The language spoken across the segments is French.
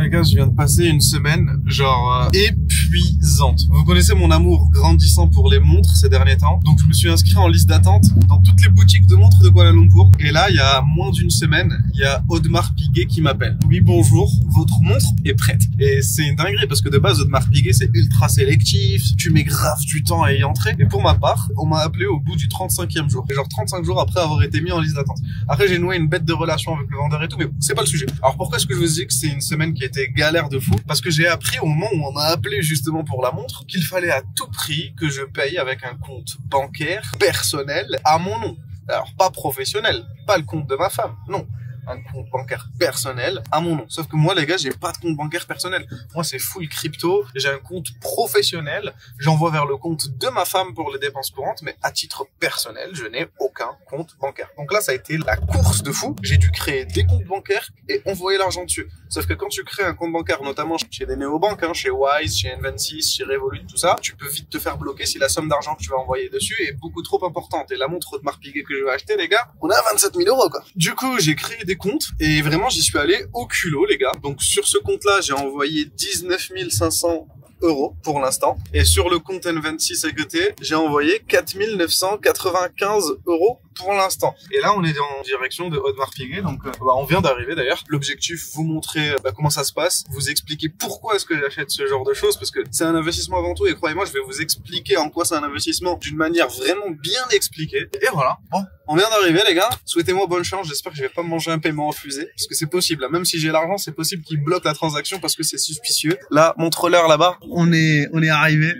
Les gars, je viens de passer une semaine, genre, épuisante. Vous connaissez mon amour grandissant pour les montres ces derniers temps. Donc, je me suis inscrit en liste d'attente dans toutes les boutiques de montres de Kuala Lumpur. Et là, il y a moins d'une semaine, il y a Audemars Piguet qui m'appelle. Oui, bonjour, votre montre est prête. Et c'est une dinguerie parce que de base, Audemars Piguet, c'est ultra sélectif. Tu mets grave du temps à y entrer. Et pour ma part, on m'a appelé au bout du 35e jour. Et genre 35 jours après avoir été mis en liste d'attente. Après, j'ai noué une bête de relation avec le vendeur et tout, mais bon, c'est pas le sujet. Alors, pourquoi est-ce que je vous dis que c'est une semaine qui était galère de fou? Parce que j'ai appris au moment où on m'a appelé justement pour la montre qu'il fallait à tout prix que je paye avec un compte bancaire personnel à mon nom. Alors, pas professionnel, pas le compte de ma femme, non. Un compte bancaire personnel à mon nom. Sauf que moi, les gars, j'ai pas de compte bancaire personnel. Moi, c'est full crypto. J'ai un compte professionnel. J'envoie vers le compte de ma femme pour les dépenses courantes, mais à titre personnel, je n'ai aucun compte bancaire. Donc là, ça a été la course de fou. J'ai dû créer des comptes bancaires et envoyer l'argent dessus. Sauf que quand tu crées un compte bancaire, notamment chez des néobanques, chez Wise, chez N26, chez Revolut, tout ça, tu peux vite te faire bloquer si la somme d'argent que tu vas envoyer dessus est beaucoup trop importante. Et la montre Audemars Piguet que je vais acheter, les gars, on a 27 000 €, quoi. Du coup, j'ai créé des comptes et vraiment, j'y suis allé au culot, les gars. Donc, sur ce compte-là, j'ai envoyé 19 500 € pour l'instant. Et sur le compte N26 à côté, j'ai envoyé 4 995 € pour l'instant. Et là, on est en direction de Audemars Piguet, donc on vient d'arriver d'ailleurs. L'objectif, vous montrer comment ça se passe, vous expliquer pourquoi est-ce que j'achète ce genre de choses, parce que c'est un investissement avant tout, et croyez-moi, je vais vous expliquer en quoi c'est un investissement d'une manière vraiment bien expliquée. Et voilà, bon, on vient d'arriver les gars, souhaitez-moi bonne chance, j'espère que je vais pas me manger un paiement en fusée, parce que c'est possible, là. Même si j'ai l'argent, c'est possible qu'il bloque la transaction parce que c'est suspicieux. Là, montre-leur là-bas, on est arrivé.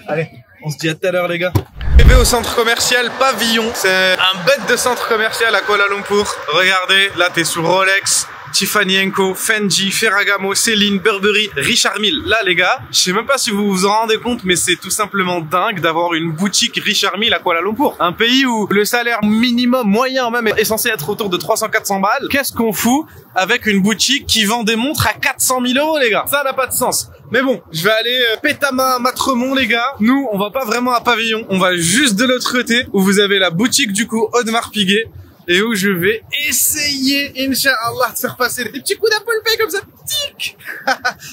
Allez, on se dit à tout à l'heure les gars. Arrivé au centre commercial Pavillon, c'est un bête de centre commercial à Kuala Lumpur. Regardez, là t'es sur Rolex, Tiffany & Co, Fendi, Ferragamo, Celine, Burberry, Richard Mille. Là les gars, je sais même pas si vous vous en rendez compte, mais c'est tout simplement dingue d'avoir une boutique Richard Mille à Kuala Lumpur. Un pays où le salaire minimum moyen même est censé être autour de 300-400 balles. Qu'est-ce qu'on fout avec une boutique qui vend des montres à 400 000 € les gars? Ça n'a pas de sens. Mais bon, je vais aller Pétama, Matremont les gars. Nous, on va pas vraiment à Pavillon, on va juste de l'autre côté où vous avez la boutique du coup Audemars Piguet. Et où je vais essayer, Inch'Allah, de faire passer des petits coups d'Apple Pay comme ça. Tic.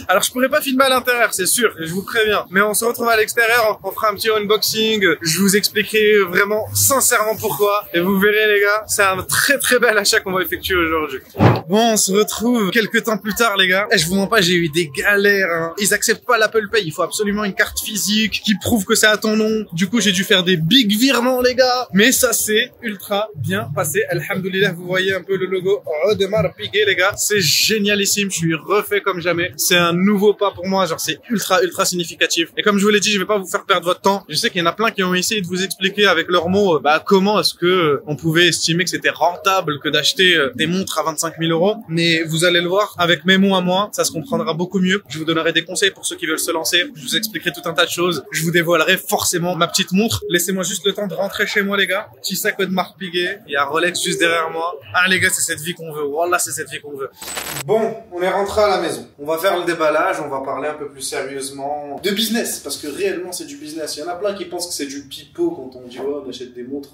Alors, je pourrais pas filmer à l'intérieur, c'est sûr, je vous préviens. Mais on se retrouve à l'extérieur, on fera un petit unboxing. Je vous expliquerai vraiment, sincèrement pourquoi. Et vous verrez, les gars, c'est un très très bel achat qu'on va effectuer aujourd'hui. Bon, on se retrouve quelques temps plus tard, les gars. Et je vous mens pas, j'ai eu des galères, hein. Ils acceptent pas l'Apple Pay. Il faut absolument une carte physique qui prouve que c'est à ton nom. Du coup, j'ai dû faire des big virements, les gars. Mais ça s'est ultra bien passé. Alhamdoulilah, vous voyez un peu le logo Audemars Piguet, les gars. C'est génialissime. Je suis refait comme jamais. C'est un nouveau pas pour moi. Genre, c'est ultra significatif. Et comme je vous l'ai dit, je vais pas vous faire perdre votre temps. Je sais qu'il y en a plein qui ont essayé de vous expliquer avec leurs mots, comment est-ce que on pouvait estimer que c'était rentable que d'acheter des montres à 25 000 €. Mais vous allez le voir, avec mes mots à moi, ça se comprendra beaucoup mieux. Je vous donnerai des conseils pour ceux qui veulent se lancer. Je vous expliquerai tout un tas de choses. Je vous dévoilerai forcément ma petite montre. Laissez-moi juste le temps de rentrer chez moi, les gars. Petit sac Audemars Piguet. Il y a Rolex juste derrière moi. Ah, les gars, c'est cette vie qu'on veut. Wallah, c'est cette vie qu'on veut. Bon, on est rentré à la maison. On va faire le déballage. On va parler un peu plus sérieusement de business. Parce que réellement, c'est du business. Il y en a plein qui pensent que c'est du pipeau quand on dit, oh, on achète des montres.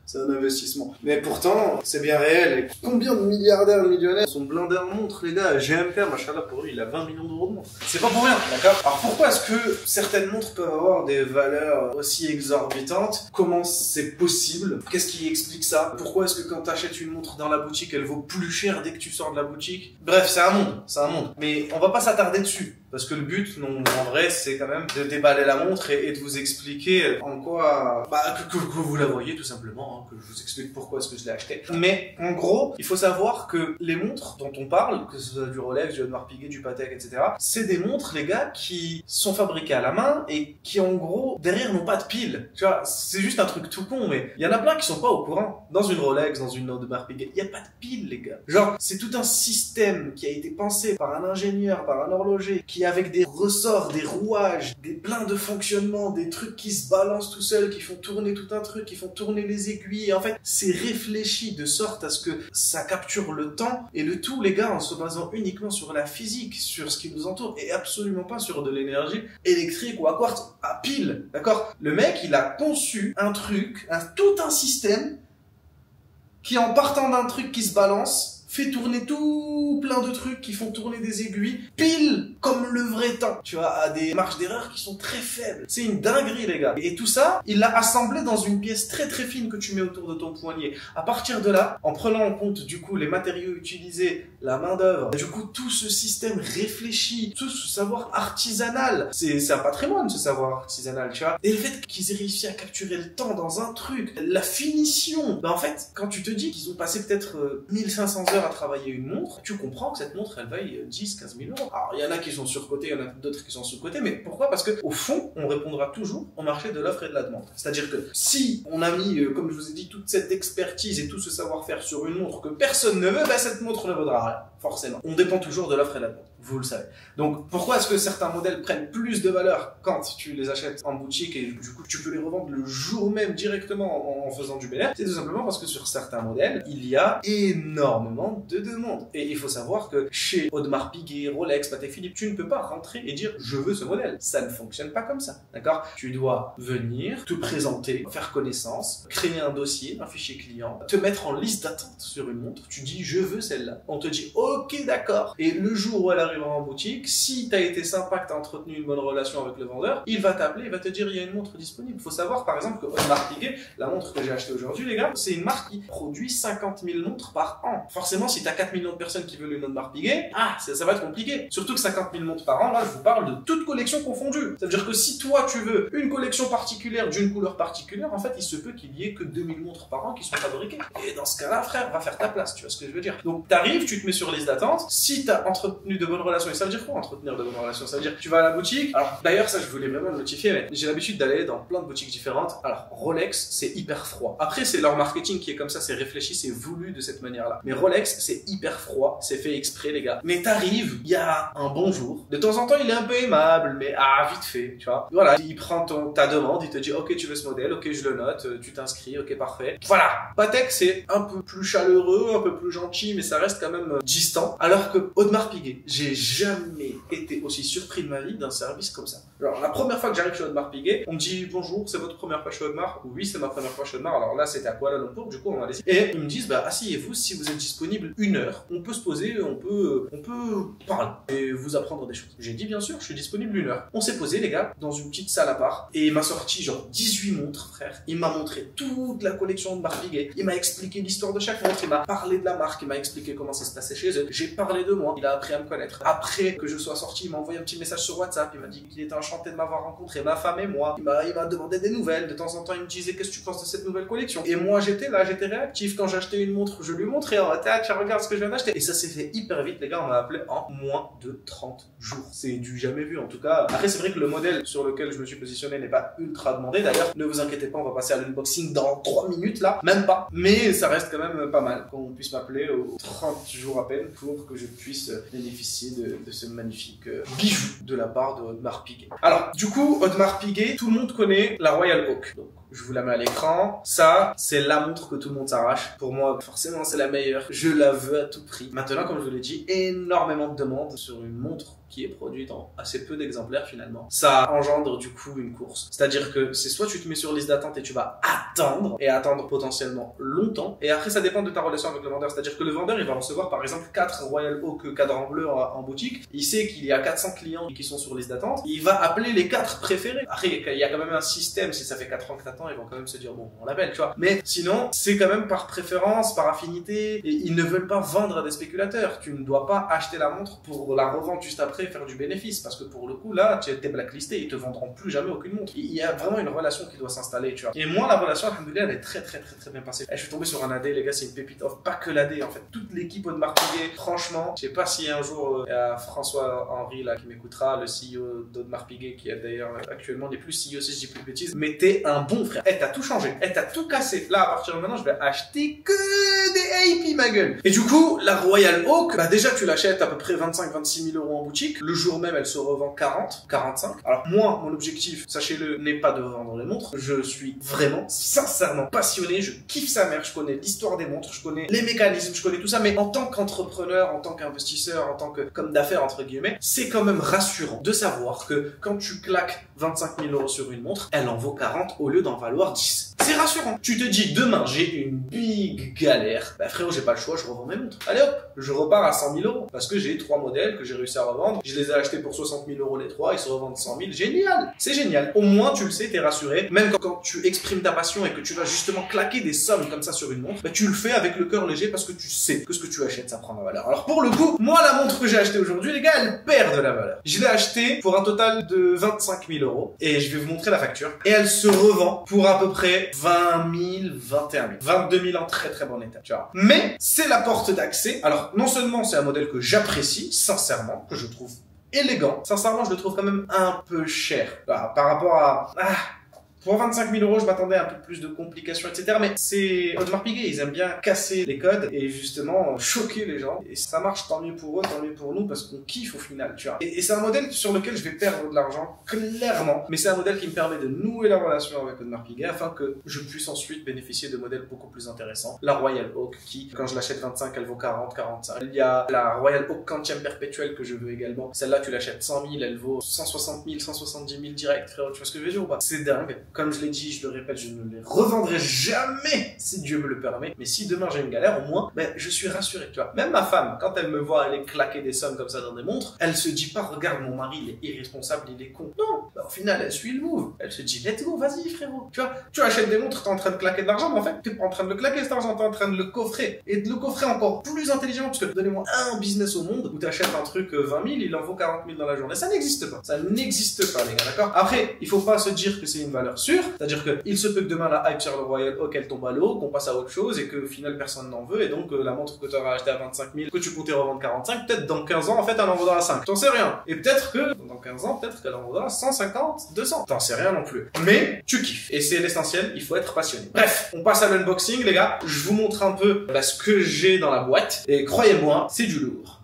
C'est un investissement. Mais pourtant, c'est bien réel. Et combien de milliardaires, millionnaires sont blindés en montres, les gars? GMK, machallah, pour lui, il a 20 millions d'euros de montres. C'est pas pour rien, d'accord? Alors pourquoi est-ce que certaines montres peuvent avoir des valeurs aussi exorbitantes? Comment c'est possible? Qu'est-ce qui explique ça? Pourquoi est-ce que quand t'achètes une montre dans la boutique, elle vaut plus cher dès que tu sors de la boutique? Bref, c'est un monde. Mais on va pas s'attarder dessus. Parce que le but, non, en vrai, c'est quand même de déballer la montre et de vous expliquer en quoi, que vous la voyez tout simplement, hein, que je vous explique pourquoi est-ce que je l'ai acheté. Mais en gros, il faut savoir que les montres dont on parle, que ce soit du Rolex, du Audemars Piguet, du Patek, etc., c'est des montres, les gars, qui sont fabriquées à la main et qui, en gros, derrière n'ont pas de pile. Tu vois, c'est juste un truc tout con, mais il y en a plein qui sont pas au courant. Dans une Rolex, dans une Audemars Piguet, il y a pas de pile, les gars. Genre, c'est tout un système qui a été pensé par un ingénieur, par un horloger, qui avec des ressorts, des rouages, des pleins de fonctionnements, des trucs qui se balancent tout seuls, qui font tourner tout un truc, qui font tourner les aiguilles. Et en fait, c'est réfléchi de sorte à ce que ça capture le temps et le tout, les gars, en se basant uniquement sur la physique, sur ce qui nous entoure et absolument pas sur de l'énergie électrique ou à quartz, à pile. D'accord? Le mec, il a conçu un truc, tout un système qui, en partant d'un truc qui se balance, fait tourner tout plein de trucs qui font tourner des aiguilles, pile comme le vrai temps, tu vois, à des marges d'erreur qui sont très faibles. C'est une dinguerie, les gars. Et tout ça, il l'a assemblé dans une pièce très très fine que tu mets autour de ton poignet. À partir de là, en prenant en compte du coup les matériaux utilisés, la main d'œuvre, du coup tout ce système réfléchi, tout ce savoir artisanal, c'est un patrimoine ce savoir artisanal, tu vois. Et le fait qu'ils aient réussi à capturer le temps dans un truc, la finition, en fait, quand tu te dis qu'ils ont passé peut-être 1500 heures à travailler une montre, tu comprends que cette montre elle vaille 10-15 000 euros. Alors il y en a qui sont surcotés, il y en a d'autres qui sont sous-cotés, mais pourquoi? Parce que au fond, on répondra toujours au marché de l'offre et de la demande. C'est-à-dire que si on a mis, comme je vous ai dit, toute cette expertise et tout ce savoir-faire sur une montre que personne ne veut, bah cette montre ne vaudra rien, forcément. On dépend toujours de l'offre et de la demande. Vous le savez. Donc, pourquoi est-ce que certains modèles prennent plus de valeur quand tu les achètes en boutique et du coup, tu peux les revendre le jour même directement en faisant du bénéfice? C'est tout simplement parce que sur certains modèles, il y a énormément de demandes. Et il faut savoir que chez Audemars Piguet, Rolex, Patek Philippe, tu ne peux pas rentrer et dire « je veux ce modèle ». Ça ne fonctionne pas comme ça, d'accord? Tu dois venir, te présenter, faire connaissance, créer un dossier, un fichier client, te mettre en liste d'attente sur une montre. Tu dis « je veux celle-là ». On te dit « ok, d'accord ». Et le jour où elle arrive en boutique, si tu as été sympa, que tu as entretenu une bonne relation avec le vendeur, il va t'appeler, il va te dire il y a une montre disponible. Il faut savoir par exemple que Audemars Piguet, la montre que j'ai achetée aujourd'hui les gars, c'est une marque qui produit 50 000 montres par an. Forcément si tu as 4 millions de personnes qui veulent une Audemars Piguet, ça va être compliqué. Surtout que 50 000 montres par an, là je vous parle de toute collection confondue. Ça veut dire que si toi tu veux une collection particulière d'une couleur particulière, en fait il se peut qu'il y ait que 2000 montres par an qui sont fabriquées. Et dans ce cas-là frère, va faire ta place, tu vois ce que je veux dire. Donc t'arrives, tu te mets sur liste d'attente, si tu as entretenu de bonnes relations, et ça veut dire quoi entretenir de bonnes relations? Ça veut dire que tu vas à la boutique. Alors d'ailleurs ça je voulais vraiment le notifier, mais j'ai l'habitude d'aller dans plein de boutiques différentes. Alors Rolex c'est hyper froid. Après c'est leur marketing qui est comme ça, c'est réfléchi, c'est voulu de cette manière-là. Mais Rolex c'est hyper froid, c'est fait exprès les gars. Mais t'arrives, il y a un bonjour. De temps en temps il est un peu aimable, mais vite fait, tu vois. Voilà, il prend ta demande, il te dit ok tu veux ce modèle, ok je le note, tu t'inscris, ok parfait. Voilà. Patek c'est un peu plus chaleureux, un peu plus gentil, mais ça reste quand même distant. Alors que Audemars Piguet, j'ai jamais été aussi surpris de ma vie d'un service comme ça. Alors la première fois que j'arrive chez Audemars Piguet, on me dit bonjour, c'est votre première fois chez Audemars? Oui, c'est ma première fois chez Audemars. Alors là c'était à Kuala Lumpur, du coup on a décidé. Et ils me disent asseyez-vous, si vous êtes disponible 1 heure, on peut se poser, on peut parler et vous apprendre des choses. J'ai dit bien sûr, je suis disponible 1 heure. On s'est posé les gars dans une petite salle à part et il m'a sorti genre 18 montres frère. Il m'a montré toute la collection Audemars Piguet. Il m'a expliqué l'histoire de chaque montre, il m'a parlé de la marque, il m'a expliqué comment ça se passait chez eux. J'ai parlé de moi, il a appris à me connaître. Après que je sois sorti, il m'a envoyé un petit message sur WhatsApp, il m'a dit qu'il était enchanté de m'avoir rencontré, ma femme et moi. Il m'a demandé des nouvelles, de temps en temps il me disait qu'est-ce que tu penses de cette nouvelle collection. Et moi j'étais là, j'étais réactif. Quand j'achetais une montre, je lui montrais, tu regardes ce que je viens d'acheter. Et ça s'est fait hyper vite les gars, on m'a appelé en moins de 30 jours. C'est du jamais vu en tout cas. Après c'est vrai que le modèle sur lequel je me suis positionné n'est pas ultra demandé. D'ailleurs, ne vous inquiétez pas, on va passer à l'unboxing dans 3 minutes là, même pas. Mais ça reste quand même pas mal qu'on puisse m'appeler aux 30 jours à peine pour que je puisse bénéficier de ce magnifique bijou de la part de Audemars Piguet. Alors, du coup, Audemars Piguet, tout le monde connaît la Royal Oak. Donc, je vous la mets à l'écran. Ça, c'est la montre que tout le monde s'arrache. Pour moi, forcément, c'est la meilleure. Je la veux à tout prix. Maintenant, comme je vous l'ai dit, énormément de demandes sur une montre qui est produite en assez peu d'exemplaires finalement. Ça engendre du coup une course. C'est-à-dire que c'est soit tu te mets sur liste d'attente et tu vas attendre, et attendre potentiellement longtemps, et après ça dépend de ta relation avec le vendeur. C'est-à-dire que le vendeur il va recevoir par exemple 4 Royal Oak cadran bleu en boutique, il sait qu'il y a 400 clients qui sont sur liste d'attente, il va appeler les 4 préférés. Après il y a quand même un système, si ça fait 4 ans que t'attends, ils vont quand même se dire bon on l'appelle, tu vois. Mais sinon c'est quand même par préférence, par affinité, et ils ne veulent pas vendre à des spéculateurs. Tu ne dois pas acheter la montre pour la revendre juste après, faire du bénéfice, parce que pour le coup là tu es blacklisté, ils te vendront plus jamais aucune montre. Il y a vraiment une relation qui doit s'installer, tu vois. Et moi la relation alhamdoulilah elle est très bien passée. Et je suis tombé sur un AD les gars, c'est une pépite off, pas que l'AD en fait, toute l'équipe Audemars Piguet, franchement, je sais pas si un jour François Henry là qui m'écoutera, le CEO d'Audemars Piguet qui est d'ailleurs actuellement n'est plus CEO si je dis plus de bêtises, mais t'es un bon frère, elle t'a tout changé, elle t'a tout cassé. Là à partir de maintenant je vais acheter que des AP ma gueule. Et du coup la Royal Oak, déjà tu l'achètes à peu près 25-26 000 euros en boutique, le jour même elle se revend 40, 45. Alors moi mon objectif, sachez-le, n'est pas de vendre les montres, je suis vraiment sincèrement passionné, je kiffe sa mère, je connais l'histoire des montres, je connais les mécanismes, je connais tout ça, mais en tant qu'entrepreneur, en tant qu'investisseur, en tant qu'homme d'affaires entre guillemets, c'est quand même rassurant de savoir que quand tu claques 25 000 euros sur une montre, elle en vaut 40 au lieu d'en en valoir 10. C'est rassurant. Tu te dis, demain, j'ai une big galère. Bah frérot, j'ai pas le choix, je revends mes montres. Allez hop, je repars à 100 000 euros. Parce que j'ai 3 modèles que j'ai réussi à revendre. Je les ai achetés pour 60 000 euros les 3, ils se revendent 100 000. Génial. C'est génial. Au moins, tu le sais, t'es rassuré. Même quand tu exprimes ta passion et que tu vas justement claquer des sommes comme ça sur une montre, bah tu le fais avec le cœur léger parce que tu sais que ce que tu achètes, ça prend de la valeur. Alors pour le coup, moi, la montre que j'ai achetée aujourd'hui, les gars, elle perd de la valeur. Je l'ai achetée pour un total de 25 000 euros. Et je vais vous montrer la facture. Et elle se revend pour à peu près 20 000, 21 000, 22 000 en très très bon état, tu vois. Mais c'est la porte d'accès. Alors non seulement c'est un modèle que j'apprécie, sincèrement, que je trouve élégant, sincèrement je le trouve quand même un peu cher. Par rapport à... Pour 25 000 euros, je m'attendais à un peu plus de complications, etc. Mais c'est Audemars Piguet, ils aiment bien casser les codes et justement choquer les gens. Et ça marche, tant mieux pour eux, tant mieux pour nous, parce qu'on kiffe au final, tu vois. Et c'est un modèle sur lequel je vais perdre de l'argent, clairement. Mais c'est un modèle qui me permet de nouer la relation avec Audemars Piguet afin que je puisse ensuite bénéficier de modèles beaucoup plus intéressants. La Royal Oak, qui, quand je l'achète 25, elle vaut 40, 45. Il y a la Royal Oak quantième perpétuelle que je veux également. Celle-là, tu l'achètes 100 000, elle vaut 160 000, 170 000 direct, frérot. Tu vois ce que je veux dire ou pas? C'est dingue. Comme je l'ai dit, je le répète, je ne les revendrai jamais si Dieu me le permet. Mais si demain j'ai une galère, au moins, ben, je suis rassuré, tu vois. Même ma femme, quand elle me voit aller claquer des sommes comme ça dans des montres, elle se dit pas, regarde, mon mari, il est irresponsable, il est con. Non, ben, au final, elle suit le move. Elle se dit, let's go, vas-y, frérot. Tu vois, tu achètes des montres, t'es en train de claquer de l'argent, mais en fait, t'es pas en train de le claquer cet argent, t'es en train de le coffrer. Et de le coffrer encore plus intelligemment, parce que donnez-moi un business au monde où t'achètes un truc 20 000, il en vaut 40 000 dans la journée. Ça n'existe pas. Ça n'existe pas, les gars, d'accord? Après, il faut pas se dire que c'est une valeur sûre, c'est-à-dire que il se peut que demain la hype sur le Royal Oak elle tombe à l'eau, qu'on passe à autre chose et que au final personne n'en veut et donc la montre que tu auras achetée à 25 000, que tu comptais revendre 45, peut-être dans 15 ans en fait elle en vaudra 5. T'en sais rien. Et peut-être que dans 15 ans, peut-être qu'elle en vaudra 150, 200. T'en sais rien non plus. Mais tu kiffes. Et c'est l'essentiel, il faut être passionné. Bref, on passe à l'unboxing les gars. Je vous montre un peu ce que j'ai dans la boîte et croyez-moi, c'est du lourd.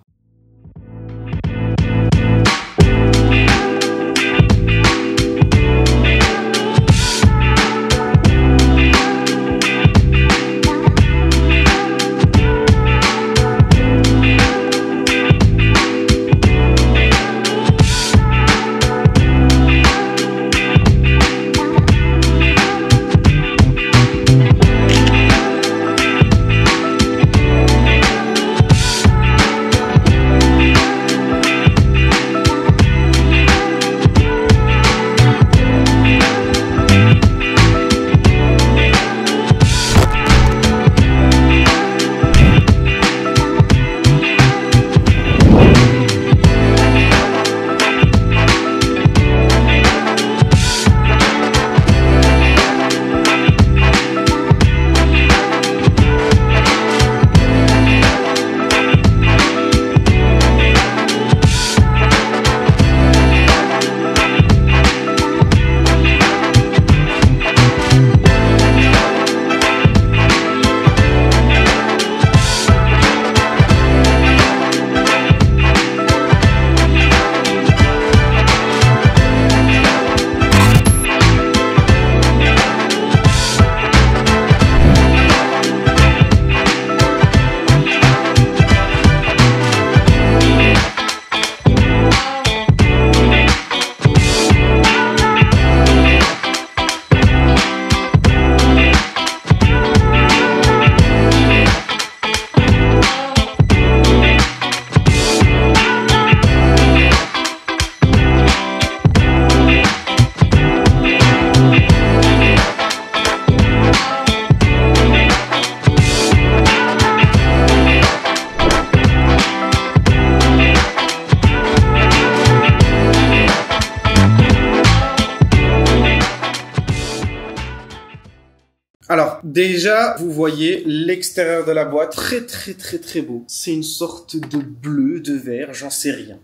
Alors, déjà, vous voyez l'extérieur de la boîte, très beau. C'est une sorte de bleu, de vert, j'en sais rien.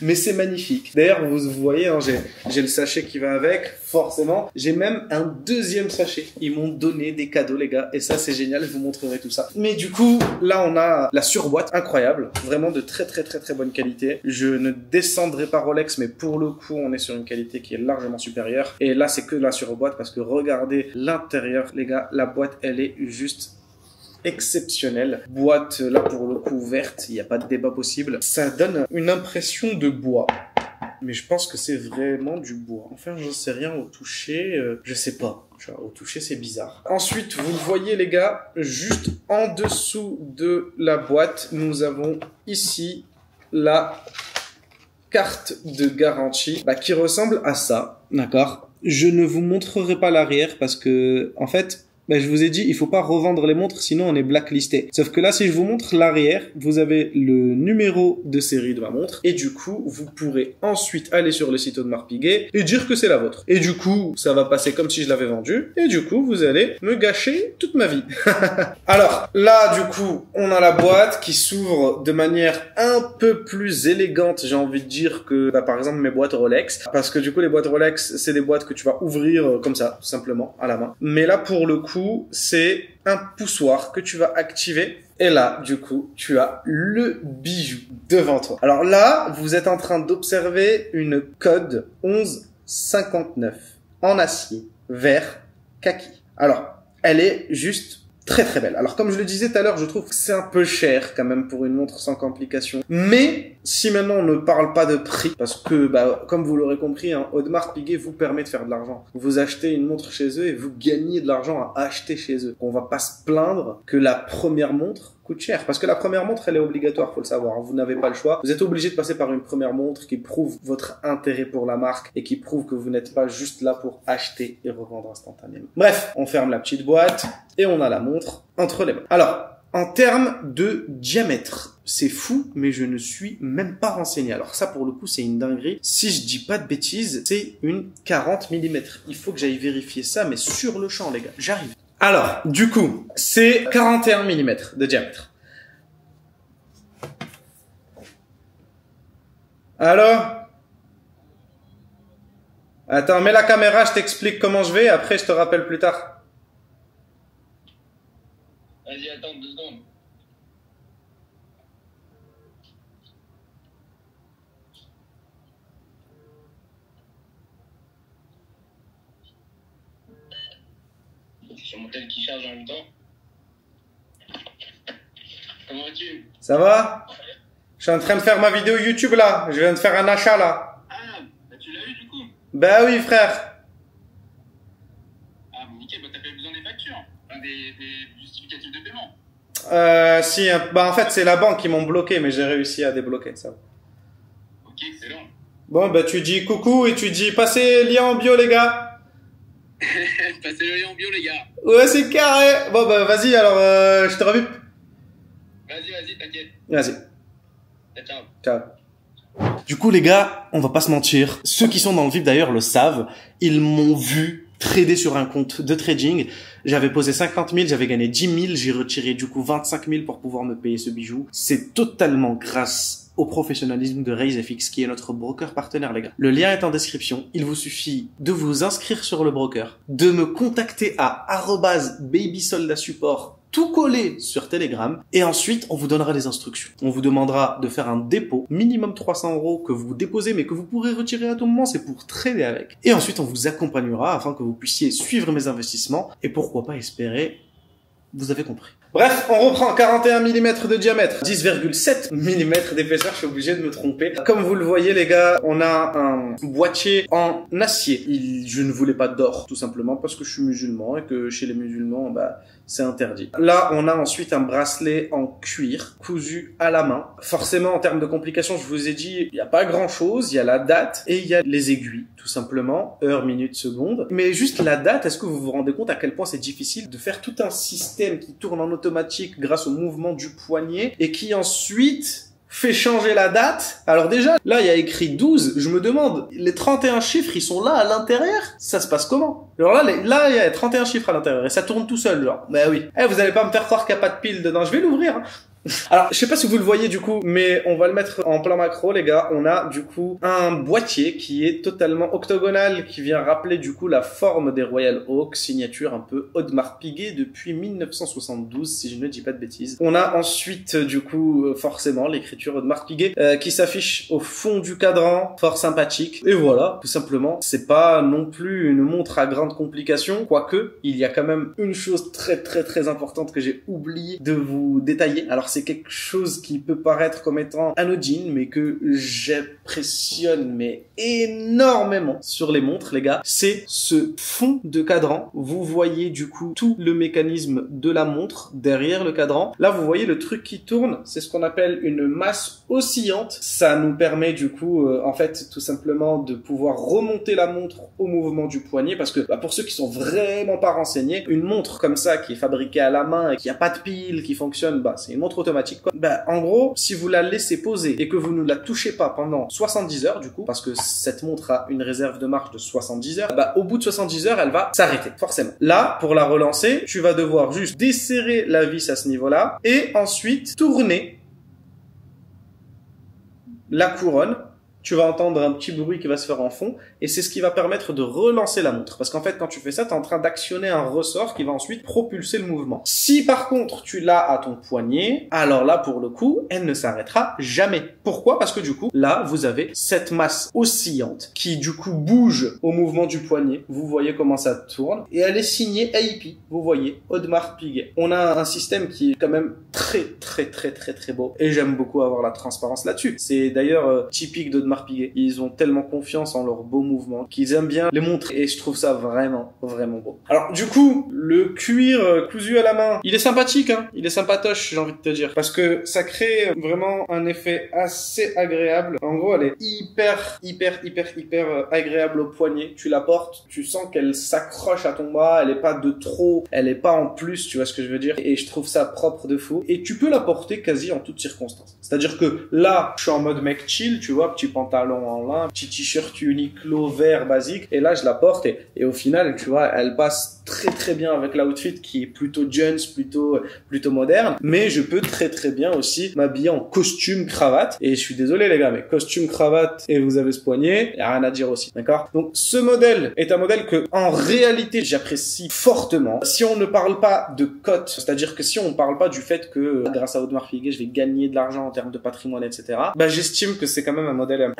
Mais c'est magnifique. D'ailleurs, vous voyez, hein, j'ai le sachet qui va avec, forcément. J'ai même un deuxième sachet. Ils m'ont donné des cadeaux, les gars. Et ça, c'est génial, je vous montrerai tout ça. Mais du coup, là, on a la surboîte, incroyable. Vraiment de très bonne qualité. Je ne descendrai pas Rolex, mais pour le coup, on est sur une qualité qui est largement supérieure. Et là, c'est que la surboîte, parce que regardez l'intérieur, les gars. La boîte, elle est juste exceptionnelle. Boîte, là, pour le coup, verte. Il n'y a pas de débat possible. Ça donne une impression de bois. mais je pense que c'est vraiment du bois. Enfin, j'en sais rien au toucher, je sais pas. Au toucher, c'est bizarre. Ensuite, vous le voyez les gars, juste en dessous de la boîte, nous avons ici la carte de garantie qui ressemble à ça, d'accord? Je ne vous montrerai pas l'arrière parce que, en fait, je vous ai dit, il faut pas revendre les montres, sinon on est blacklisté. Sauf que là, si je vous montre l'arrière, vous avez le numéro de série de ma montre, et du coup, vous pourrez ensuite aller sur le site Audemars Piguet et dire que c'est la vôtre. Et du coup, ça va passer comme si je l'avais vendue, et du coup, vous allez me gâcher toute ma vie. Alors, là, du coup, on a la boîte qui s'ouvre de manière un peu plus élégante, j'ai envie de dire que, par exemple, mes boîtes Rolex, parce que du coup, les boîtes Rolex, c'est des boîtes que tu vas ouvrir comme ça, tout simplement, à la main. Mais là, pour le coup, c'est un poussoir que tu vas activer et là, du coup, tu as le bijou devant toi. Alors là, vous êtes en train d'observer une code 1159 en acier, vert, kaki. Alors, elle est juste très très belle. Alors comme je le disais tout à l'heure, je trouve que c'est un peu cher quand même pour une montre sans complications. Mais si maintenant on ne parle pas de prix, parce que comme vous l'aurez compris, Audemars Piguet vous permet de faire de l'argent. Vous achetez une montre chez eux et vous gagnez de l'argent à acheter chez eux. On va pas se plaindre que la première montre coûte cher. Parce que la première montre, elle est obligatoire, faut le savoir. Vous n'avez pas le choix. Vous êtes obligé de passer par une première montre qui prouve votre intérêt pour la marque et qui prouve que vous n'êtes pas juste là pour acheter et revendre instantanément. Bref, on ferme la petite boîte et on a la montre entre les mains. Alors, en termes de diamètre, c'est fou, mais je ne suis même pas renseigné. Alors ça, pour le coup, c'est une dinguerie. Si je dis pas de bêtises, c'est une 40 mm. Il faut que j'aille vérifier ça, mais sur le champ, les gars. J'arrive. Alors, du coup, c'est 41 mm de diamètre. Alors? Attends, mets la caméra, je t'explique comment je vais, après je te rappelle plus tard. Vas-y, attends 2 secondes. J'ai mon tel qui charge en même temps. Comment vas-tu? Ça va? Je suis en train de faire ma vidéo YouTube là. Je viens de faire un achat là. Ah, tu l'as eu du coup? Bah oui frère. Ah, nickel, t'as pas besoin des factures, des justificatifs de paiement. Si, en fait c'est la banque qui m'ont bloqué, mais j'ai réussi à débloquer ça. Ok, excellent. Bon, tu dis coucou et tu dis passez lien en bio les gars. Passez le lien en bio les gars. Ouais, c'est carré. Bon vas-y alors, je te revis. Vas-y, t'inquiète. Vas-y. Ciao. Ciao. Du coup les gars, on va pas se mentir. Ceux qui sont dans le vif d'ailleurs le savent. Ils m'ont vu trader sur un compte de trading. J'avais posé 50 000, j'avais gagné 10 000. J'ai retiré du coup 25 000 pour pouvoir me payer ce bijou. C'est totalement grâce au professionnalisme de RaiseFX qui est notre broker partenaire les gars. Le lien est en description. Il vous suffit de vous inscrire sur le broker, de me contacter à @babysoldasupport tout collé sur Telegram et ensuite on vous donnera les instructions. On vous demandera de faire un dépôt minimum 300 € que vous déposez mais que vous pourrez retirer à tout moment, c'est pour trader avec. Et ensuite on vous accompagnera afin que vous puissiez suivre mes investissements et pourquoi pas espérer, vous avez compris. Bref, on reprend 41 mm de diamètre, 10,7 mm d'épaisseur, je suis obligé de me tromper. Comme vous le voyez les gars, on a un boîtier en acier. Je ne voulais pas d'or, tout simplement parce que je suis musulman et que chez les musulmans, c'est interdit. Là, on a ensuite un bracelet en cuir, cousu à la main. Forcément, en termes de complications, je vous ai dit, il n'y a pas grand chose, il y a la date et il y a les aiguilles, tout simplement, heure, minute, seconde. Mais juste la date, est-ce que vous vous rendez compte à quel point c'est difficile de faire tout un système qui tourne en automatique grâce au mouvement du poignet et qui ensuite fait changer la date. Alors déjà, là, il y a écrit 12. Je me demande, les 31 chiffres, ils sont là à l'intérieur? Ça se passe comment? Alors là, il y a 31 chiffres à l'intérieur et ça tourne tout seul, genre. Bah oui. Vous allez pas me faire croire qu'il n'y a pas de pile dedans. Je vais l'ouvrir. Alors, je sais pas si vous le voyez du coup, mais on va le mettre en plan macro, les gars. On a du coup un boîtier qui est totalement octogonal, qui vient rappeler du coup la forme des Royal Oak, signature un peu Audemars Piguet depuis 1972, si je ne dis pas de bêtises. On a ensuite du coup forcément l'écriture Audemars Piguet qui s'affiche au fond du cadran, fort sympathique. Et voilà, tout simplement, c'est pas non plus une montre à grande complication, quoique il y a quand même une chose très très très importante que j'ai oublié de vous détailler. Alors c'est quelque chose qui peut paraître comme étant anodine, mais que j'impressionne mais énormément sur les montres, les gars. C'est ce fond de cadran. Vous voyez du coup tout le mécanisme de la montre derrière le cadran. Là, vous voyez le truc qui tourne. C'est ce qu'on appelle une masse oscillante. Ça nous permet du coup, en fait, tout simplement de pouvoir remonter la montre au mouvement du poignet, parce que pour ceux qui sont vraiment pas renseignés, une montre comme ça qui est fabriquée à la main et qui a pas de pile, qui fonctionne, c'est une montre automatique, quoi. En gros, si vous la laissez poser et que vous ne la touchez pas pendant 70 heures, du coup, parce que cette montre a une réserve de marche de 70 heures, au bout de 70 heures, elle va s'arrêter, forcément. Là, pour la relancer, tu vas devoir juste desserrer la vis à ce niveau-là et ensuite tourner la couronne. Tu vas entendre un petit bruit qui va se faire en fond et c'est ce qui va permettre de relancer la montre. Parce qu'en fait, quand tu fais ça, tu es en train d'actionner un ressort qui va ensuite propulser le mouvement. Si par contre, tu l'as à ton poignet, alors là, pour le coup, elle ne s'arrêtera jamais. Pourquoi? Parce que du coup, là, vous avez cette masse oscillante qui du coup bouge au mouvement du poignet. Vous voyez comment ça tourne. Et elle est signée AIP. Vous voyez, Audemars Piguet. On a un système qui est quand même très beau. Et j'aime beaucoup avoir la transparence là-dessus. C'est d'ailleurs typique d'Audemars Piguet. Ils ont tellement confiance en leurs beaux mouvements qu'ils aiment bien les montrer et je trouve ça vraiment beau. Alors du coup, le cuir cousu à la main, il est sympathique, hein. Il est sympatoche, j'ai envie de te dire, parce que ça crée vraiment un effet assez agréable. En gros, elle est hyper agréable au poignet. Tu la portes, tu sens qu'elle s'accroche à ton bras, elle est pas de trop, elle est pas en plus, tu vois ce que je veux dire, et je trouve ça propre de fou. Et tu peux la porter quasi en toutes circonstances. C'est-à-dire que là, je suis en mode mec chill, tu vois, petit pantalon en lin, petit t-shirt Uniqlo vert basique, et là je la porte et au final, tu vois, elle passe très bien avec l'outfit qui est plutôt jeans, plutôt moderne, mais je peux très bien aussi m'habiller en costume cravate, et je suis désolé les gars, mais costume cravate et vous avez ce poignet, y a rien à dire aussi, d'accord? Donc ce modèle est un modèle que en réalité j'apprécie fortement. Si on ne parle pas de cote, c'est-à-dire que si on ne parle pas du fait que grâce à Audemars Piguet je vais gagner de l'argent en termes de patrimoine, etc., j'estime que c'est quand même un modèle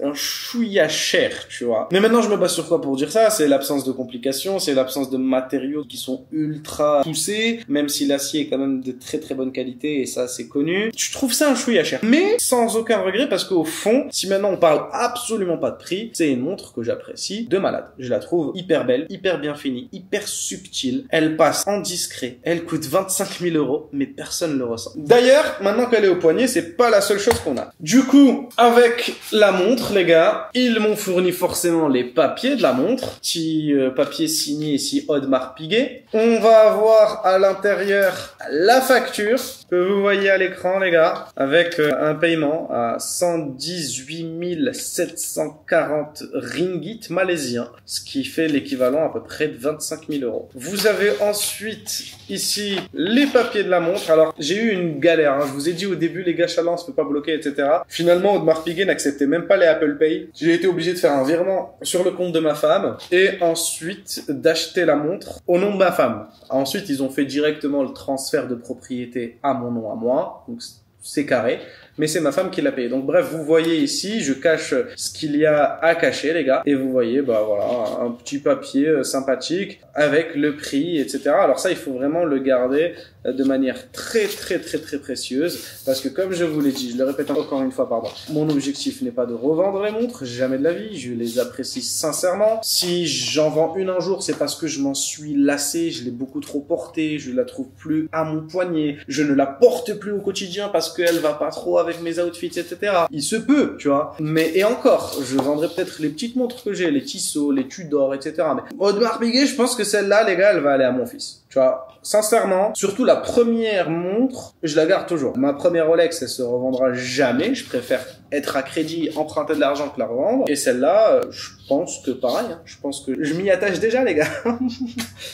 un chouïa cher, tu vois. Mais maintenant, je me base sur quoi pour dire ça? C'est l'absence de complications, c'est l'absence de matériaux qui sont ultra poussés, même si l'acier est quand même de très bonne qualité, et ça, c'est connu. Je trouve ça un chouïa cher. Mais sans aucun regret, parce qu'au fond, si maintenant on parle absolument pas de prix, c'est une montre que j'apprécie de malade. Je la trouve hyper belle, hyper bien finie, hyper subtile. Elle passe en discret. Elle coûte 25 000 €, mais personne ne le ressent. D'ailleurs, maintenant qu'elle est au poignet, c'est pas la seule chose qu'on a. Du coup, avec la montre, les gars, ils m'ont fourni forcément les papiers de la montre, petit papier signé ici Audemars Piguet. On va avoir à l'intérieur la facture que vous voyez à l'écran, les gars, avec un paiement à 118 740 ringgit malaisiens, ce qui fait l'équivalent à peu près de 25 000 €. Vous avez ensuite ici les papiers de la montre. Alors j'ai eu une galère, hein. Je vous ai dit au début, les gars, Chalence peut pas bloquer, etc. Finalement, Audemars Piguet n'acceptait même pas les Apple Pay. J'ai été obligé de faire un virement sur le compte de ma femme et ensuite d'acheter la montre au nom de ma femme. Ensuite, ils ont fait directement le transfert de propriété à mon nom à moi, donc c'est carré. Mais c'est ma femme qui l'a payé. Donc bref, vous voyez ici, je cache ce qu'il y a à cacher, les gars. Et vous voyez, voilà, un petit papier sympathique avec le prix, etc. Alors ça, il faut vraiment le garder de manière très précieuse. Parce que comme je vous l'ai dit, je le répète encore une fois, pardon, mon objectif n'est pas de revendre les montres, jamais de la vie. Je les apprécie sincèrement. Si j'en vends une un jour, c'est parce que je m'en suis lassé, je l'ai beaucoup trop portée, je la trouve plus à mon poignet, je ne la porte plus au quotidien parce qu'elle va pas trop avec mes outfits, etc. Il se peut, tu vois. Mais, et encore, je vendrai peut-être les petites montres que j'ai, les Tissot, les Tudor, etc. Mais Audemars Piguet, je pense que celle-là, les gars, elle va aller à mon fils. Tu vois. Sincèrement, surtout la première montre, je la garde toujours. Ma première Rolex, elle se revendra jamais. Je préfère être à crédit, emprunter de l'argent que la revendre. Et celle-là, je pense que pareil, hein. Je pense que je m'y attache déjà, les gars.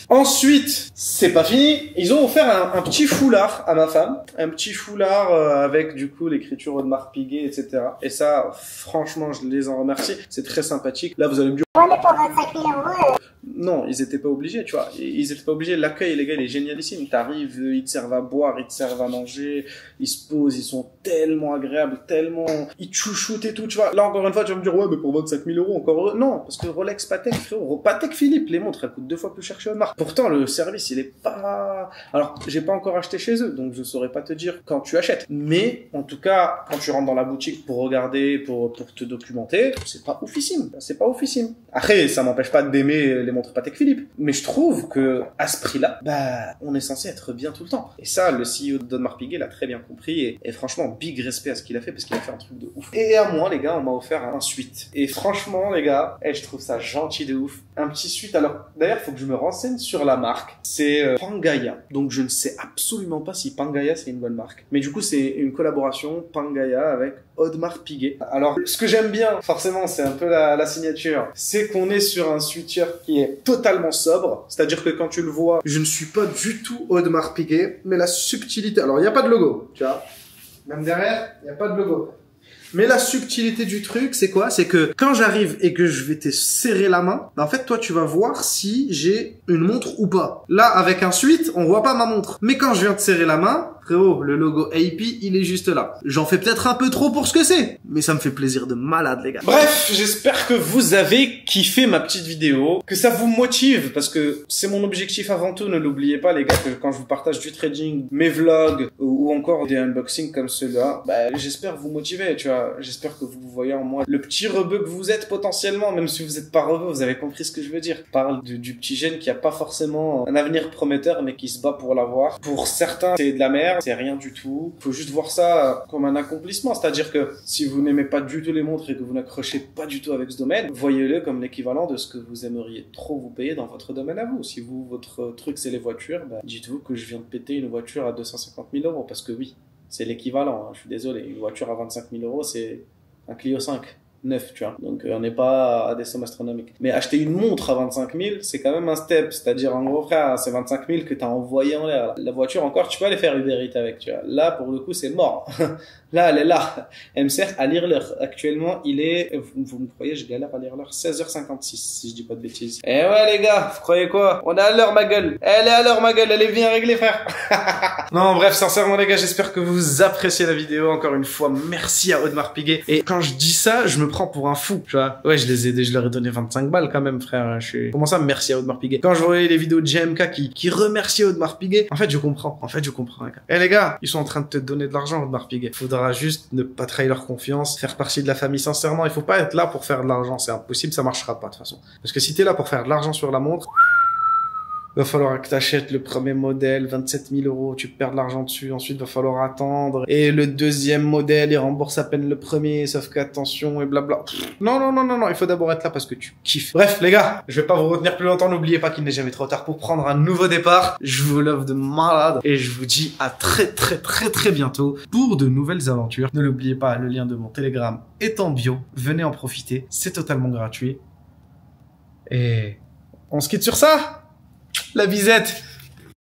Ensuite, c'est pas fini. Ils ont offert un petit foulard à ma femme. Un petit foulard avec, du coup, l'écriture Audemars Piguet, etc. Et ça, franchement, je les en remercie. C'est très sympathique. Là, vous allez me dire... Ouais, mais pour 25 000 €... Non, ils étaient pas obligés, tu vois. Ils étaient pas obligés. L'accueil l'accueil, les gars, il est génialissime. T'arrives, ils te servent à boire, ils te servent à manger, ils se posent, ils sont tellement agréables, tellement, ils te chouchoutent et tout, tu vois. Là, encore une fois, tu vas me dire, ouais, mais pour 25 000 euros, encore heureux. Non, parce que Rolex, Patek, frérot, Patek Philippe, les montres, elles coûtent 2 fois plus cher chez Audemars. Pourtant, le service, il est pas, alors, j'ai pas encore acheté chez eux, donc je saurais pas te dire quand tu achètes. Mais, en tout cas, quand tu rentres dans la boutique pour regarder, pour te documenter, c'est pas oufissime. C'est pas oufissime. Après, ça m'empêche pas d'aimer les montres Patek Philippe. Mais je trouve que, à ce prix-là, bah, on est censé être bien tout le temps. Et ça, le CEO d'Audemars Piguet l'a très bien compris. Et franchement, big respect à ce qu'il a fait parce qu'il a fait un truc de ouf. Et à moi, les gars, on m'a offert un suite. Et franchement, les gars, je trouve ça gentil de ouf. Un petit suite. Alors, d'ailleurs, faut que je me renseigne sur la marque. C'est Pangaia. Donc, je ne sais absolument pas si Pangaia, c'est une bonne marque. Mais du coup, c'est une collaboration Pangaia avec Audemars Piguet. Alors, ce que j'aime bien, forcément, c'est un peu la signature, c'est qu'on est sur un sweatshirt qui est totalement sobre. C'est-à-dire que quand tu le vois, je ne suis pas du tout Audemars Piguet, mais la subtilité... Alors, il n'y a pas de logo, tu vois. Même derrière, il n'y a pas de logo. Mais la subtilité du truc, c'est quoi? C'est que quand j'arrive et que je vais te serrer la main, en fait, toi, tu vas voir si j'ai une montre ou pas. Là, avec un suite, on voit pas ma montre. Mais quand je viens te serrer la main, frérot, le logo AP, il est juste là. J'en fais peut-être un peu trop pour ce que c'est, mais ça me fait plaisir de malade, les gars. Bref, j'espère que vous avez kiffé ma petite vidéo, que ça vous motive, parce que c'est mon objectif avant tout. Ne l'oubliez pas, les gars, que quand je vous partage du trading, mes vlogs, ou encore des unboxings comme ceux-là, bah, j'espère vous motiver, tu vois. J'espère que vous voyez en moi le petit rebeu que vous êtes potentiellement, même si vous n'êtes pas rebeu, vous avez compris ce que je veux dire. Je parle du petit jeune qui a pas forcément un avenir prometteur, mais qui se bat pour l'avoir. Pour certains, c'est de la merde, c'est rien du tout. Faut juste voir ça comme un accomplissement, c'est-à-dire que si vous n'aimez pas du tout les montres et que vous n'accrochez pas du tout avec ce domaine, voyez-le comme l'équivalent de ce que vous aimeriez trop vous payer dans votre domaine à vous. Si vous, votre truc c'est les voitures, bah, dites-vous que je viens de péter une voiture à 250 000 euros, parce que oui, c'est l'équivalent, hein, je suis désolé. Une voiture à 25 000 euros, c'est un Clio 5, neuf, tu vois. Donc, on n'est pas à des sommes astronomiques. Mais acheter une montre à 25 000, c'est quand même un step. C'est-à-dire, en gros, frère, c'est 25 000 que t'as envoyé en l'air. La voiture, encore, tu peux aller faire Uber Eats avec, tu vois. Là, pour le coup, c'est mort. Là, elle est là. Elle me sert à lire l'heure. Actuellement, il est, vous me croyez, je galère à lire l'heure, 16h56, si je dis pas de bêtises. Eh ouais, les gars, vous croyez quoi? On est à l'heure, ma gueule. Elle est à l'heure, ma gueule. Elle est bien réglée, frère. Non, bref, sincèrement, les gars, j'espère que vous appréciez la vidéo. Encore une fois, merci à Audemars Piguet. Et quand je dis ça, je me prends pour un fou, tu vois. Ouais, je les ai aidés, je leur ai donné 25 balles quand même, frère. Comment ça, merci à Audemars Piguet? Quand je voyais les vidéos de JMK qui remerciait Audemars Piguet, en fait, je comprends. Les gars. Eh, les gars, ils sont en train de te donner de l'argent, Audemars Piguet. Faudra juste ne pas trahir leur confiance, faire partie de la famille sincèrement. Il faut pas être là pour faire de l'argent, c'est impossible, ça marchera pas de toute façon. Parce que si t'es là pour faire de l'argent sur la montre, va falloir que t'achètes le premier modèle, 27 000 euros, tu perds de l'argent dessus, ensuite va falloir attendre, et le deuxième modèle, il rembourse à peine le premier, sauf qu'attention, et blabla. Non, il faut d'abord être là parce que tu kiffes. Bref, les gars, je vais pas vous retenir plus longtemps, n'oubliez pas qu'il n'est jamais trop tard pour prendre un nouveau départ. Je vous love de malade, et je vous dis à très bientôt pour de nouvelles aventures. Ne l'oubliez pas, le lien de mon Telegram est en bio, venez en profiter, c'est totalement gratuit. Et on se quitte sur ça. La bisette.